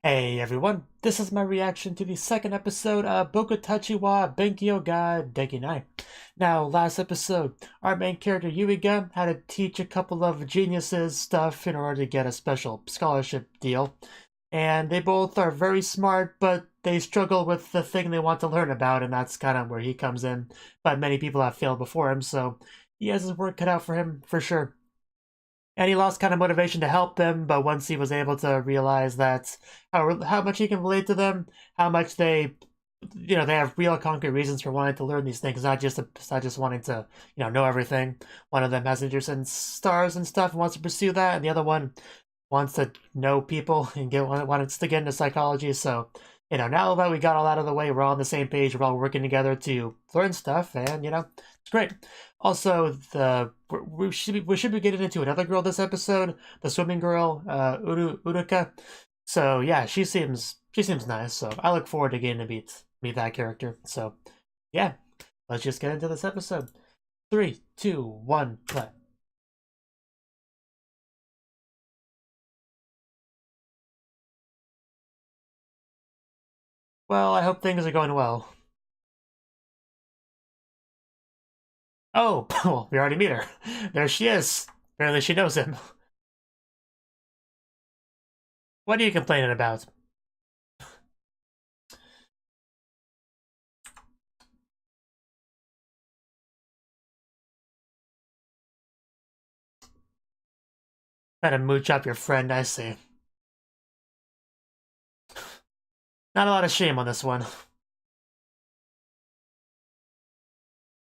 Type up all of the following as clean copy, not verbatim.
Hey everyone, this is my reaction to the second episode of Bokutachi wa Benkyou ga Dekinai. Now, last episode, our main character Yuiga had to teach a couple of geniuses stuff in order to get a special scholarship deal. And they both are very smart, but they struggle with the thing they want to learn about, and that's kind of where he comes in. But many people have failed before him, so he has his work cut out for him, for sure. And he lost kind of motivation to help them, but once he was able to realize that how much he can relate to them, how much they they have real concrete reasons for wanting to learn these things, not just wanting to know everything. One of them has interest in stars and stuff and wants to pursue that, and the other one wants to know people and wants to get into psychology. So now that we got all out of the way, we're all on the same page. We're all working together to learn stuff, and it's great. Also, we should be getting into another girl this episode, the swimming girl, Uruka. So yeah, she seems nice. So I look forward to getting to meet that character. So yeah, let's just get into this episode. 3, 2, 1, play. Well, I hope things are going well. Oh, well, we already meet her. There she is. Apparently she knows him. What are you complaining about? Trying to mooch up your friend, I see. Not a lot of shame on this one.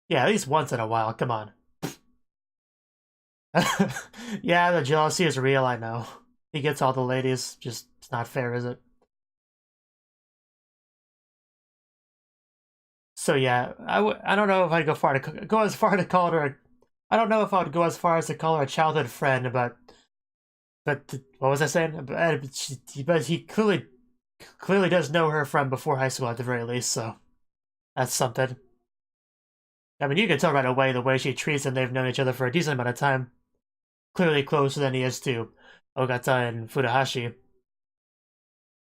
Yeah, at least once in a while, come on. Yeah, the jealousy is real, I know. He gets all the ladies, just it's not fair, is it? So yeah, I don't know if I'd go as far to call her. I don't know if I would go as far as to call her a childhood friend, but what was I saying? But he clearly does know her from before high school at the very least, so that's something. I mean, you can tell right away the way she treats him. They've known each other for a decent amount of time. Clearly closer than he is to Ogata and Furuhashi,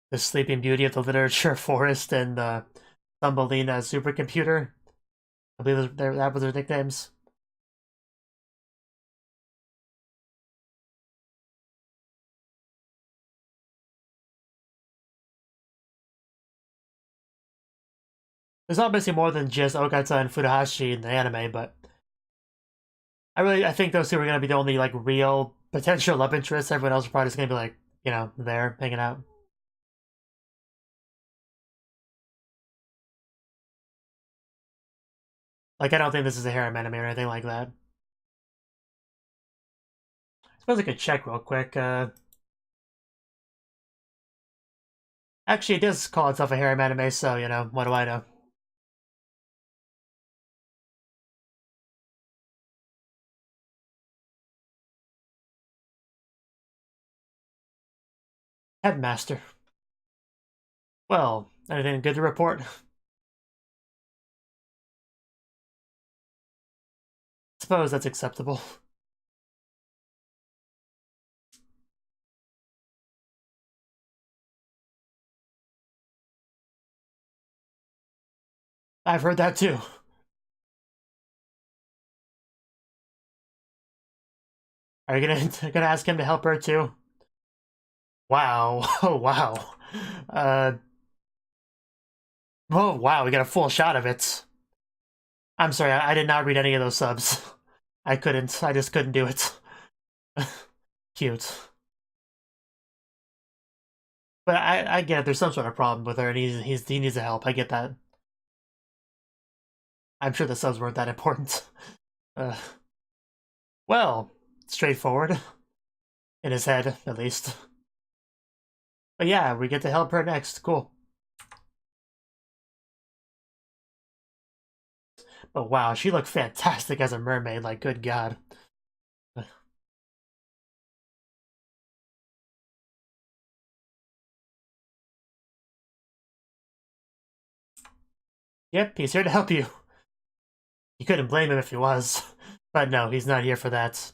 the Sleeping Beauty of the literature forest and the Thumbelina supercomputer. I believe that was their nicknames. There's obviously more than just Ogata and Furuhashi in the anime, but I think those two are gonna be the only like real potential love interests. Everyone else is probably just gonna be like, there hanging out. Like I don't think this is a harem anime or anything like that. I suppose I could check real quick. Actually, it does call itself a harem anime, so what do I know? Headmaster. Well, anything good to report? Suppose that's acceptable. I've heard that too. Are you gonna ask him to help her too? Wow. Oh wow. Uh oh wow, we got a full shot of it. I'm sorry, I did not read any of those subs. I couldn't. I just couldn't do it. Cute. But I get it, there's some sort of problem with her and he needs the help. I get that. I'm sure the subs weren't that important. Uh, well, straightforward. In his head, at least. But yeah, we get to help her next. Cool. But wow, she looked fantastic as a mermaid. Like, good God. Yep, he's here to help you. You couldn't blame him if he was. But no, he's not here for that.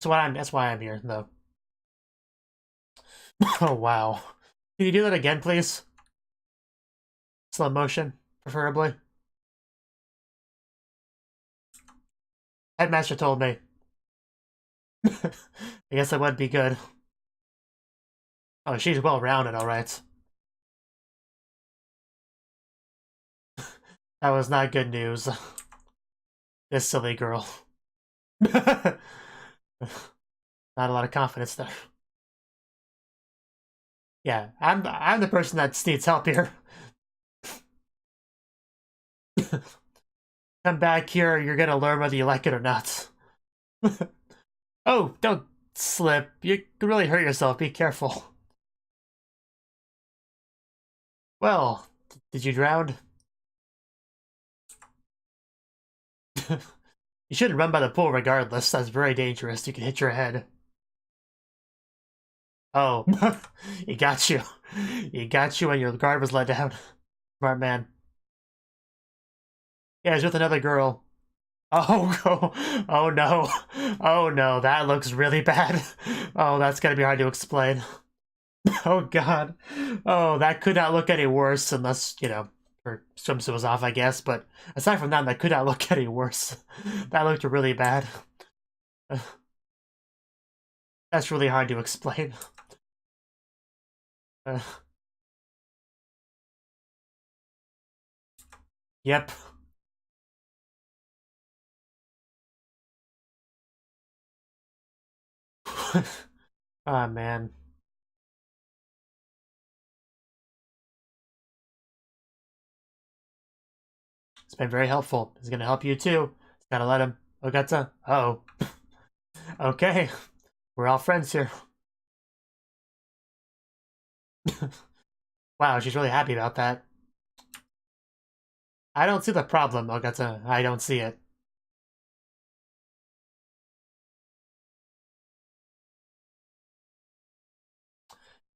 That's why I'm here, though. Oh wow. Can you do that again, please? Slow motion, preferably. Headmaster told me. I guess that would be good. Oh, she's well-rounded, alright. That was not good news. This silly girl. Not a lot of confidence there. Yeah, I'm the person that needs help here. Come back here, you're gonna learn whether you like it or not. Oh, don't slip. You could really hurt yourself. Be careful. Well, did you drown? You shouldn't run by the pool regardless. That's very dangerous. You can hit your head. Oh, he got you. He got you when your guard was let down. Smart man. Yeah, he's with another girl. Oh, oh no. Oh no, that looks really bad. Oh, that's gonna be hard to explain. Oh god. Oh, that could not look any worse unless, you know, her swimsuit was off, I guess. But aside from that could not look any worse. That looked really bad. That's really hard to explain. Yep. Ah, man. It's been very helpful. He's gonna help you too. Gotta let him. Ogata. Oh. Okay. We're all friends here. Wow, she's really happy about that. I don't see the problem, Ogata. I don't see it.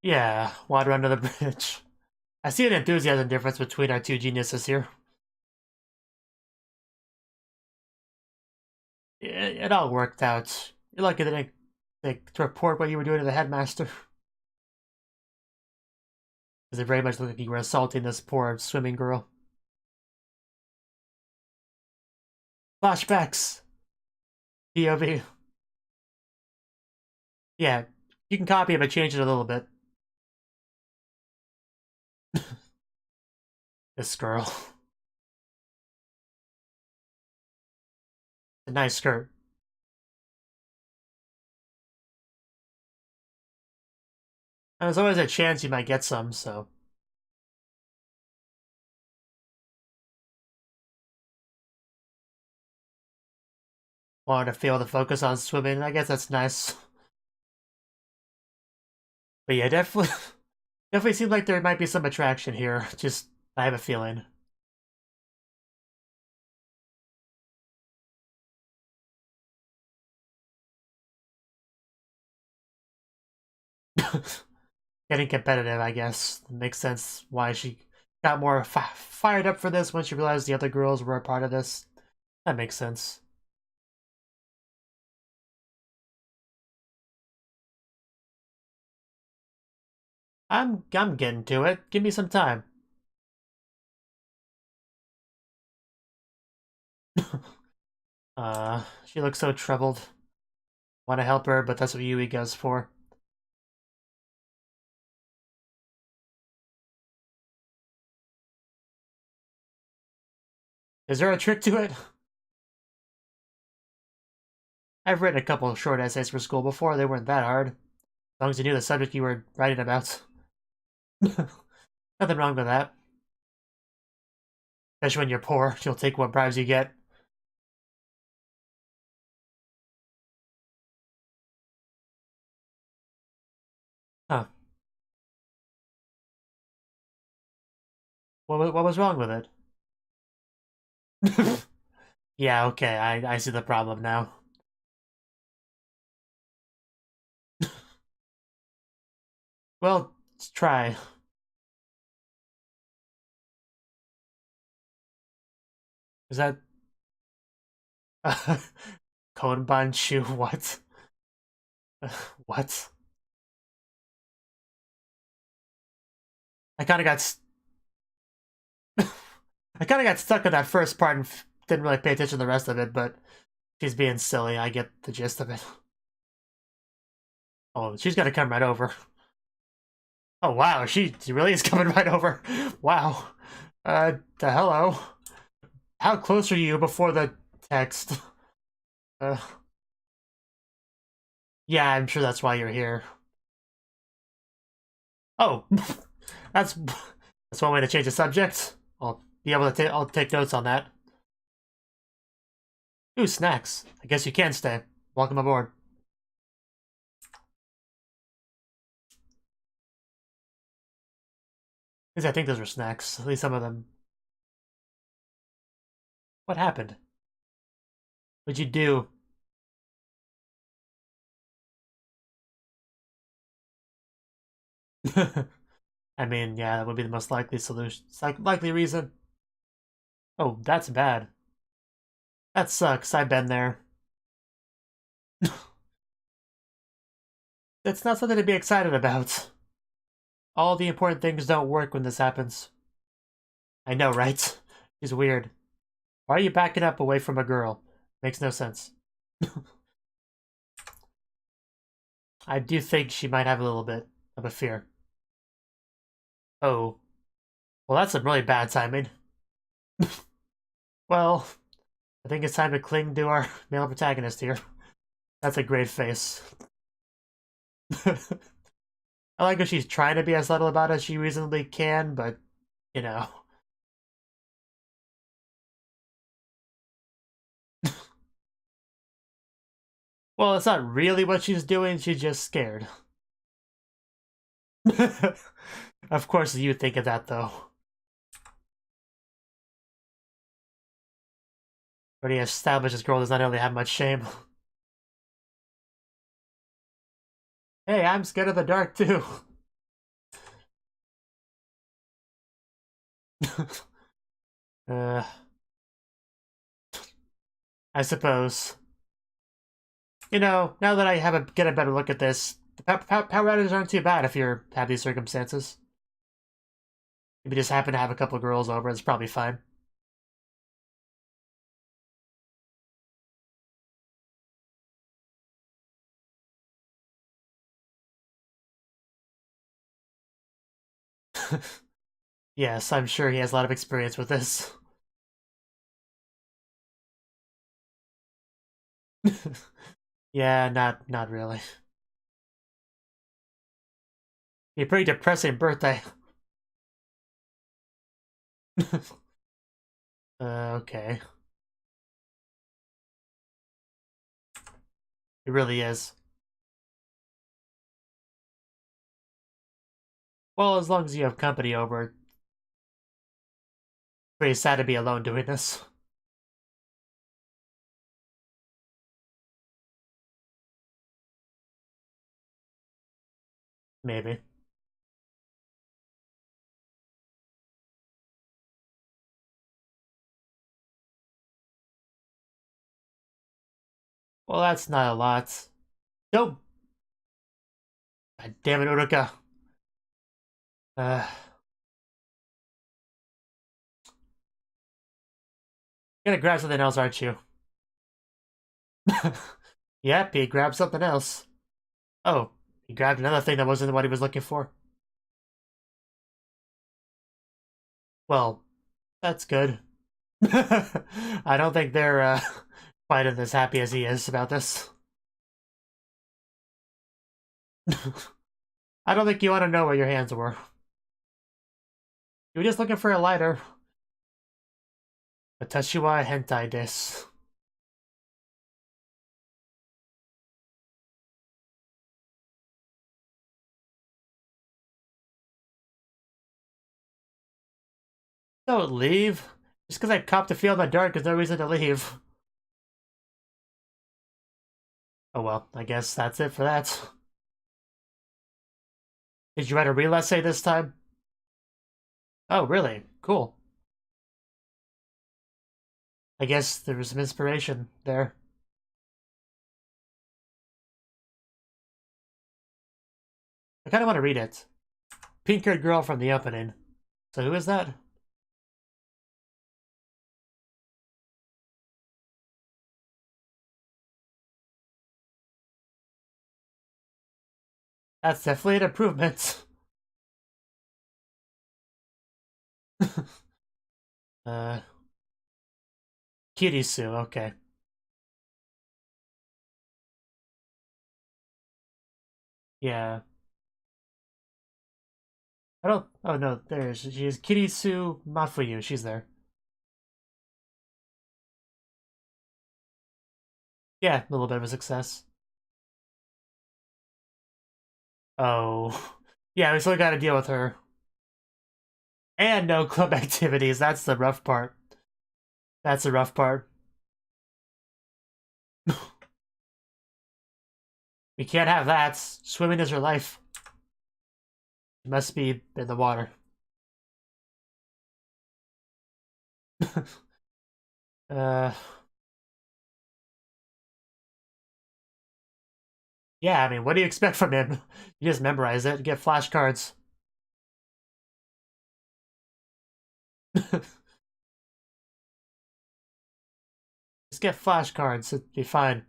Yeah, water under the bridge. I see an enthusiasm difference between our two geniuses here. It all worked out. You're lucky that to report what you were doing to the headmaster. Because it very much looked like you were assaulting this poor swimming girl. Flashbacks. POV. Yeah, you can copy it but change it a little bit. This girl. A nice skirt. And there's always a chance you might get some, so. Wanted to feel the focus on swimming. I guess that's nice. But yeah, definitely, definitely seems like there might be some attraction here. Just, I have a feeling. Getting competitive, I guess. Makes sense why she got more fired up for this when she realized the other girls were a part of this. That makes sense. I'm getting to it. Give me some time. She looks so troubled. Want to help her, but that's what Yui goes for. Is there a trick to it? I've written a couple of short essays for school before. They weren't that hard. As long as you knew the subject you were writing about. Nothing wrong with that. Especially when you're poor, you'll take what bribes you get. Huh. What was wrong with it? Yeah, okay, I see the problem now. Well, let's try. Is that... Konbanshu, what? What? I kind of got I kind of got stuck in that first part and didn't really pay attention to the rest of it, but she's being silly. I get the gist of it. Oh, she's gonna come right over. Oh, wow, she really is coming right over. Wow. Hello. How close are you before the text? Uh, yeah, I'm sure that's why you're here. Oh, that's one way to change the subject. I'll be able to I'll take notes on that. Ooh, snacks. I guess you can stay. Welcome aboard. At least I think those were snacks. At least some of them. What happened? What'd you do? I mean, yeah, that would be the most likely solution. Likely reason. Oh, that's bad. That sucks. I've been there. It's not something to be excited about. All the important things don't work when this happens. I know, right? She's weird. Why are you backing up away from a girl? Makes no sense. I do think she might have a little bit of a fear. Oh. Well, that's some really bad timing. Well, I think it's time to cling to our male protagonist here. That's a great face. I like how she's trying to be as subtle about it as she reasonably can, but, you know. Well, it's not really what she's doing, she's just scared. Of course you think of that, though. Already established this girl does not really have much shame. Hey, I'm scared of the dark, too. uh, I suppose. You know, now that I get a better look at this, the power riders aren't too bad if you have these circumstances. If you just happen to have a couple of girls over, it's probably fine. Yes, I'm sure he has a lot of experience with this. Yeah, not really. A pretty depressing birthday. Okay. It really is. Well, as long as you have company over, it's pretty sad to be alone doing this. Maybe. Well, that's not a lot. Nope. God damn it, Uruka. Uh, you're gonna grab something else, aren't you? Yep, he grabbed something else. Oh, he grabbed another thing that wasn't what he was looking for. Well, that's good. I don't think they're quite as happy as he is about this. I don't think you want to know where your hands were. You were just looking for a lighter. Watashi wa hentai desu. Don't leave. Just because I copped a feel in the dark is no reason to leave. Oh well, I guess that's it for that. Did you write a real essay this time? Oh, really? Cool. I guess there was some inspiration there. I kind of want to read it. pink-haired girl from the opening. So who is that? That's definitely an improvement. uh, Kirisu, okay. Yeah. I don't. Oh no, there she is. Kirisu Mafuyu. She's there. Yeah, a little bit of a success. Oh, yeah. We still got to deal with her. And no club activities. That's the rough part. That's the rough part. We can't have that. Swimming is her life. She must be in the water. uh, yeah. I mean, what do you expect from him? You just memorize it, get flashcards. Just get flashcards. It'd be fine.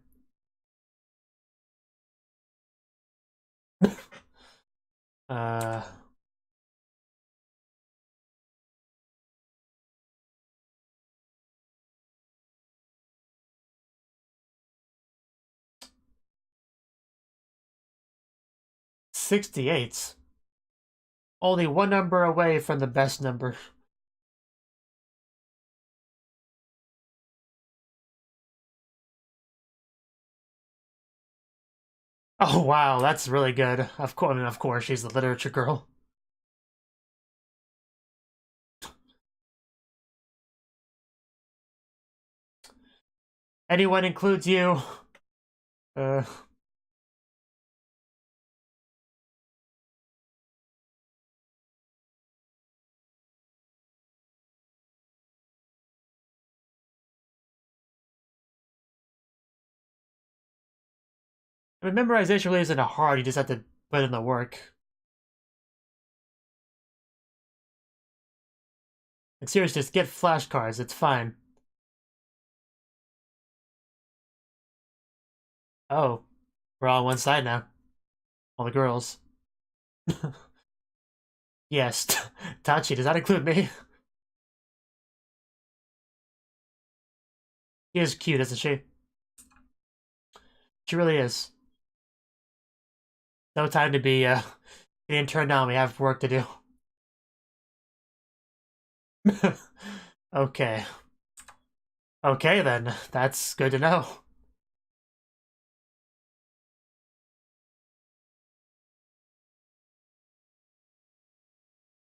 uh, 68. Only one number away from the best number. Oh wow, that's really good. Of course, I mean, of course, she's the literature girl. Anyone includes you. Uh, I mean, memorization really isn't hard. You just have to put in the work. And seriously, just get flashcards. It's fine. Oh, we're all on one side now. All the girls. Yes, Tachi. Does that include me? She is cute, isn't she? She really is. No time to be being turned on. We have work to do. Okay. Okay then. That's good to know.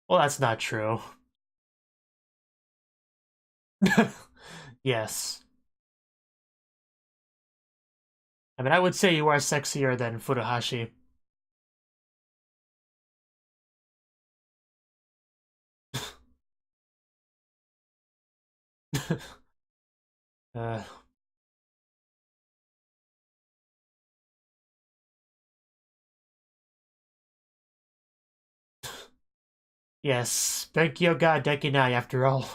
Well, that's not true. Yes. I mean, I would say you are sexier than Furuhashi. uh, yes, Benkyou got Dekinai after all.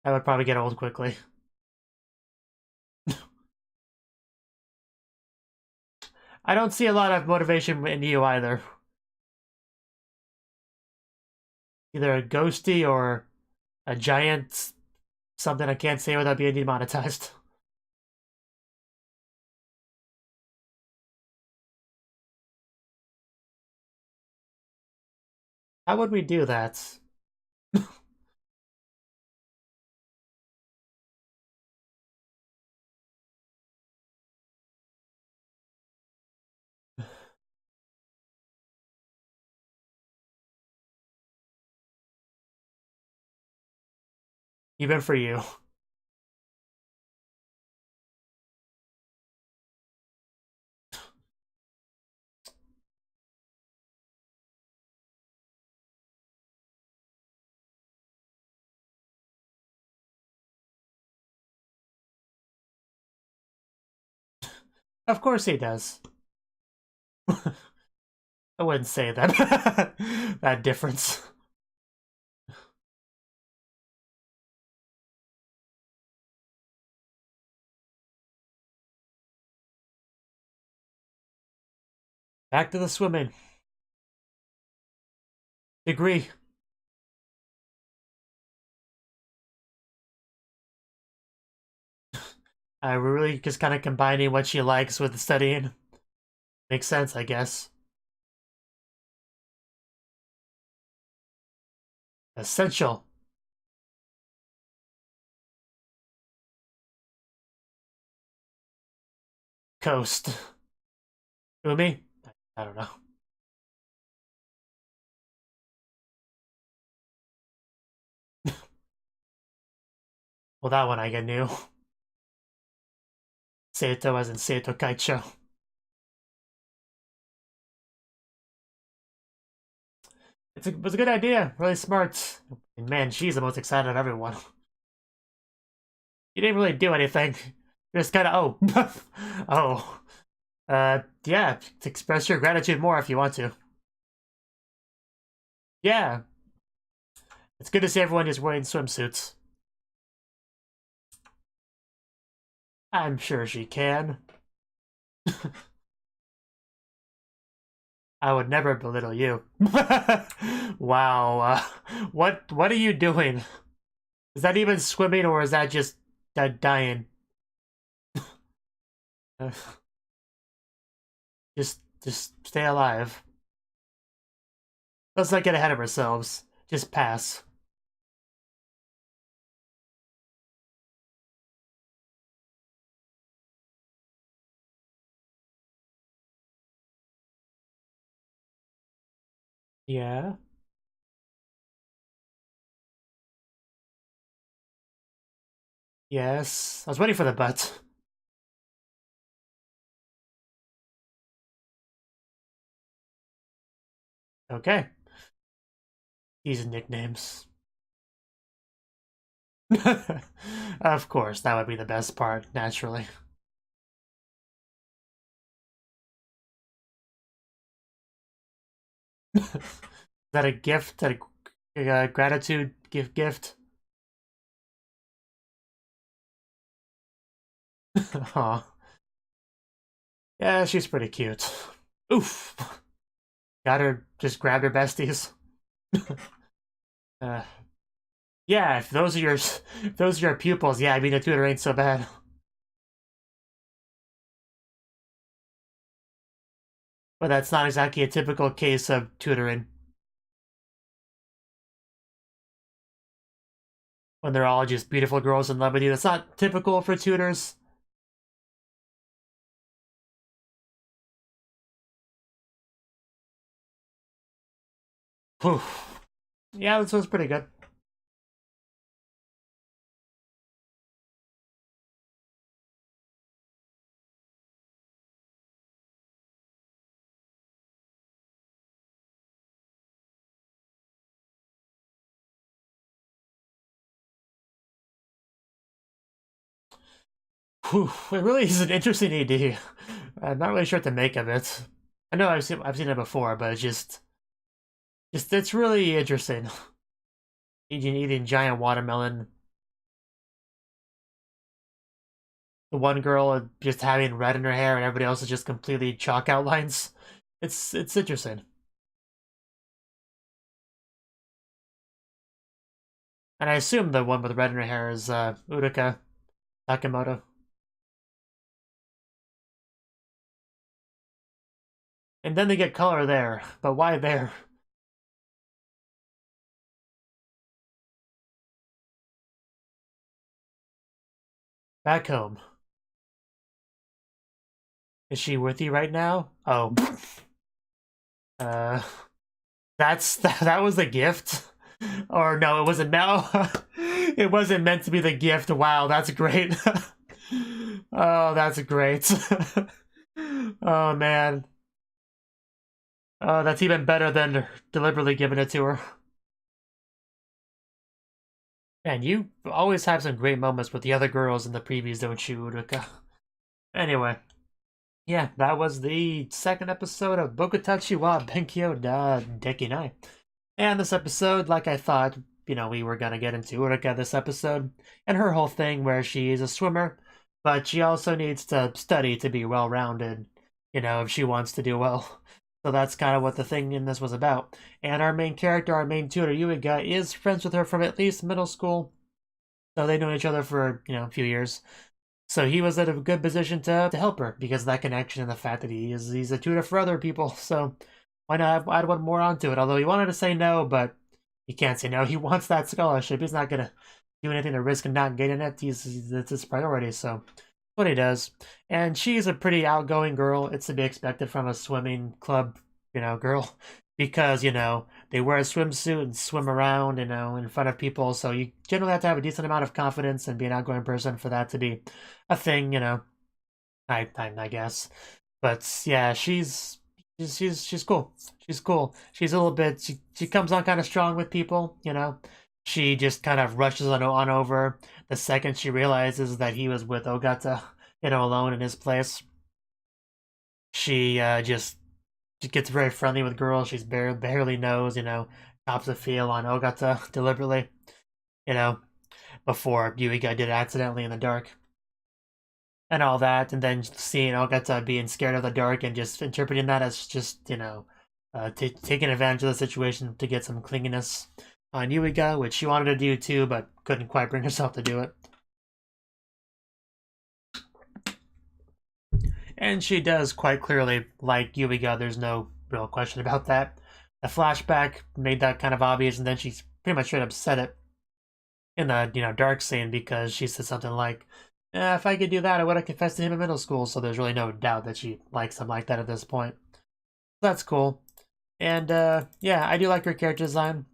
That would probably get old quickly. I don't see a lot of motivation in you either. Either a ghosty or a giant something I can't say without being demonetized. How would we do that? Even for you. Of course he does. I wouldn't say that. That difference. Back to the swimming. Degree. We're really just kind of combining what she likes with the studying. Makes sense, I guess. Essential. Coast. Umi? I don't know. Well, that one I get new. Seito as in Seito Kaicho. It was a good idea. Really smart. And man, she's the most excited of everyone. You didn't really do anything. You're just kind of, oh. Oh. Yeah, express your gratitude more if you want to. Yeah. It's good to see everyone just wearing swimsuits. I'm sure she can. I would never belittle you. Wow. What are you doing? Is that even swimming or is that just dying? Just stay alive. Let's not get ahead of ourselves. Just pass. Yeah. Yes. I was waiting for the but. Okay. These nicknames. Of course, that would be the best part, naturally. Is that a gift? A gratitude gift? Aw. Yeah, she's pretty cute. Oof. Got her, just grabbed her besties. uh, yeah, if those are your pupils, yeah, I mean the tutor ain't so bad. But that's not exactly a typical case of tutoring. When they're all just beautiful girls in love with you. That's not typical for tutors. Whew. Yeah, this was pretty good. Whew. It really is an interesting idea. I'm not really sure what to make of it. I know I've seen it before, but it's really interesting. Eating giant watermelon. The one girl just having red in her hair, and everybody else is just completely chalk outlines. It's interesting. And I assume the one with red in her hair is Uruka Sakamoto. And then they get color there, but why there? Back home. Is she with you right now? Oh. uh, that was a gift? Or no, it wasn't it wasn't meant to be the gift. Wow, that's great. Oh, that's great. Oh, man. Oh, that's even better than deliberately giving it to her. Man, you always have some great moments with the other girls in the previews, don't you, Uruka? Anyway. Yeah, that was the second episode of Bokutachi wa Benkyou da Dekinai. And this episode, like I thought, we were gonna get into Urika this episode, and her whole thing where she's a swimmer, but she also needs to study to be well-rounded, if she wants to do well. So that's kind of what the thing in this was about. And our main character, our main tutor, Yuiga, is friends with her from at least middle school. So they know each other for, a few years. So he was at a good position to help her because of that connection and the fact that he's a tutor for other people. So why not add one more onto it? Although he wanted to say no, but he can't say no. He wants that scholarship. He's not gonna do anything to risk not getting it. It's his priority. So that's what he does. And she's a pretty outgoing girl. It's to be expected from a swimming club, girl, because they wear a swimsuit and swim around, in front of people. So you generally have to have a decent amount of confidence and be an outgoing person for that to be a thing, I guess. But yeah, she's cool. She's cool. She's a little bit. She comes on kind of strong with people. She just kind of rushes on over the second she realizes that he was with Ogata, alone in his place. She just she gets very friendly with girls. She's barely knows, tops a feel on Ogata deliberately, you know, before Yuiga did it accidentally in the dark. And all that, and then seeing Ogata being scared of the dark and just interpreting that as just, taking advantage of the situation to get some clinginess on Yuiga, which she wanted to do too, but couldn't quite bring herself to do it. And she does quite clearly like Yuiga, there's no real question about that. The flashback made that kind of obvious, and then she's pretty much straight up said it in the dark scene because she said something like, if I could do that, I would have confessed to him in middle school, so there's really no doubt that she likes him like that at this point. That's cool. And yeah, I do like her character design.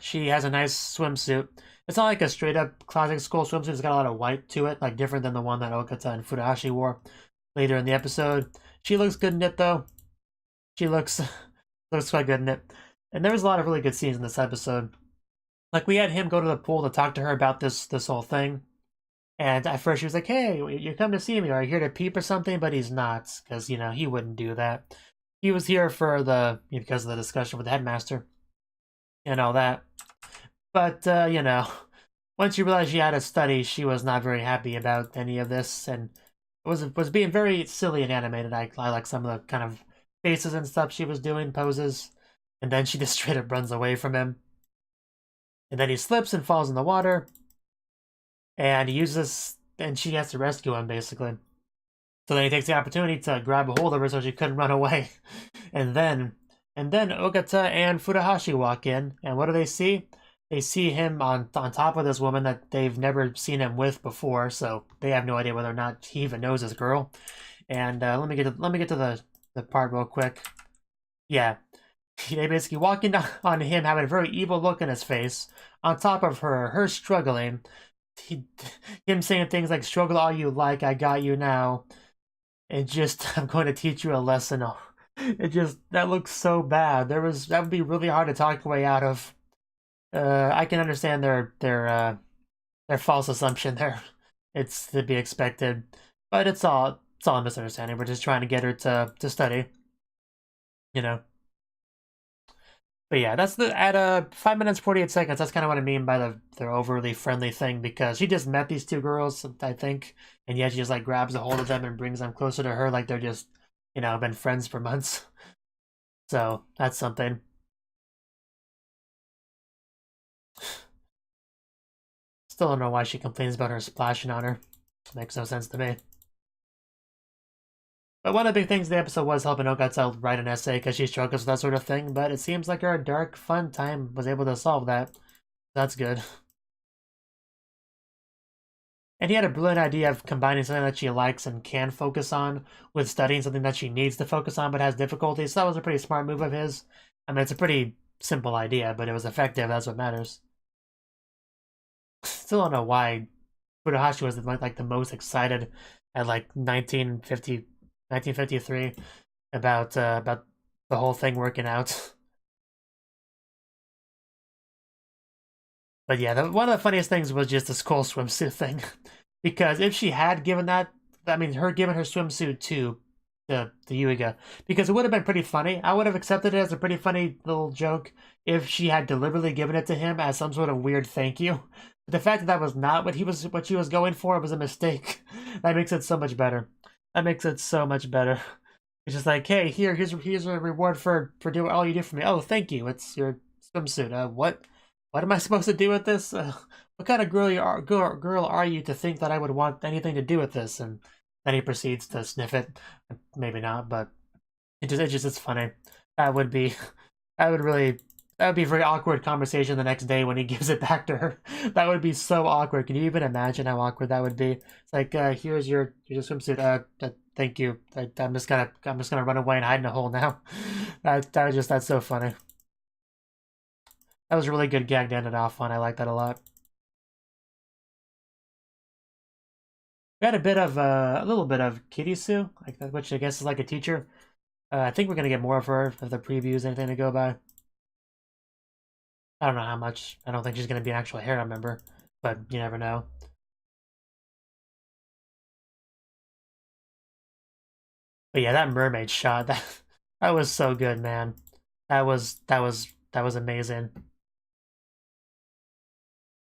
She has a nice swimsuit. It's not like a straight up classic school swimsuit, it's got a lot of white to it, like different than the one that Okata and Furuhashi wore later in the episode. She looks good in it though. She looks looks quite good in it. And there was a lot of really good scenes in this episode. Like we had him go to the pool to talk to her about this whole thing. And at first she was like, "Hey, you come to see me? Are you here to peep or something?" But he's not, because he wouldn't do that. He was here for because of the discussion with the headmaster and all that. But once she realized she had to study, she was not very happy about any of this, and was being very silly and animated. I like some of the kind of faces and stuff she was doing, poses, and then she just straight up runs away from him. And then he slips and falls in the water, and she has to rescue him basically. So then he takes the opportunity to grab a hold of her so she couldn't run away. and then Ogata and Furuhashi walk in, and what do they see? They see him on top of this woman that they've never seen him with before, so they have no idea whether or not he even knows this girl. And let me get to the part real quick. Yeah, they basically walk in on him having a very evil look in his face, on top of her struggling. Him saying things like, "Struggle all you like, I got you now," and just, "I'm going to teach you a lesson." Oh, that looks so bad. That would be really hard to talk your way out of. I can understand their false assumption there. It's to be expected, but it's all a misunderstanding. We're just trying to get her to study, you know. But yeah, that's at 5 minutes 48 seconds. That's kind of what I mean by their overly friendly thing, because she just met these two girls, I think, and yet she just like grabs a hold of them and brings them closer to her, like they're just been friends for months. So that's something. Still don't know why she complains about her splashing on her. Makes no sense to me. But one of the big things of the episode was helping Ogata write an essay because she struggles with that sort of thing, but it seems like her dark, fun time was able to solve that. That's good. And he had a brilliant idea of combining something that she likes and can focus on with studying something that she needs to focus on but has difficulties. So that was a pretty smart move of his. I mean, it's a pretty simple idea, but it was effective. That's what matters. Still don't know why Furuhashi was like the most excited at like 1953 about the whole thing working out. But yeah, one of the funniest things was just the skull swimsuit thing, because if she had given that I mean, her giving her swimsuit to the Yuiga, because it would have been pretty funny. I would have accepted it as a pretty funny little joke if she had deliberately given it to him as some sort of weird thank you. But the fact that that was not what she was going for was a mistake. That makes it so much better. That makes it so much better. It's just like, hey, here's a reward for doing all you do for me. Oh, thank you. It's your swimsuit. What am I supposed to do with this? What kind of girl are you to think that I would want anything to do with this? And then he proceeds to sniff it. Maybe not, but it's funny. That would be a very awkward conversation the next day when he gives it back to her. That would be so awkward. Can you even imagine how awkward that would be? It's like, here's your swimsuit. Thank you. I'm just gonna run away and hide in a hole now. That's so funny. That was a really good gag to end it off on. I like that a lot. We had a little bit of Kirisu, like that, which I guess is like a teacher. I think we're gonna get more of her if the previews anything to go by. I don't know how much. I don't think she's gonna be an actual Harem member, but you never know. But yeah, that mermaid shot, that was so good, man. That was amazing.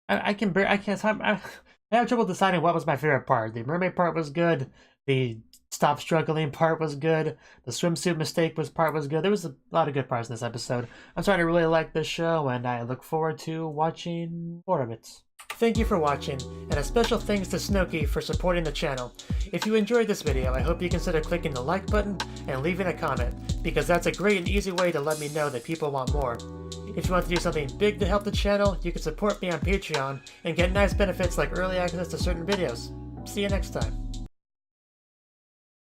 I have trouble deciding what was my favorite part. The mermaid part was good. The stop struggling part was good. The swimsuit mistake part was good. There was a lot of good parts in this episode. I'm starting to really like this show, and I look forward to watching more of it. Thank you for watching, and a special thanks to Cnouki for supporting the channel. If you enjoyed this video, I hope you consider clicking the like button and leaving a comment, because that's a great and easy way to let me know that people want more. If you want to do something big to help the channel, you can support me on Patreon and get nice benefits like early access to certain videos. See you next time.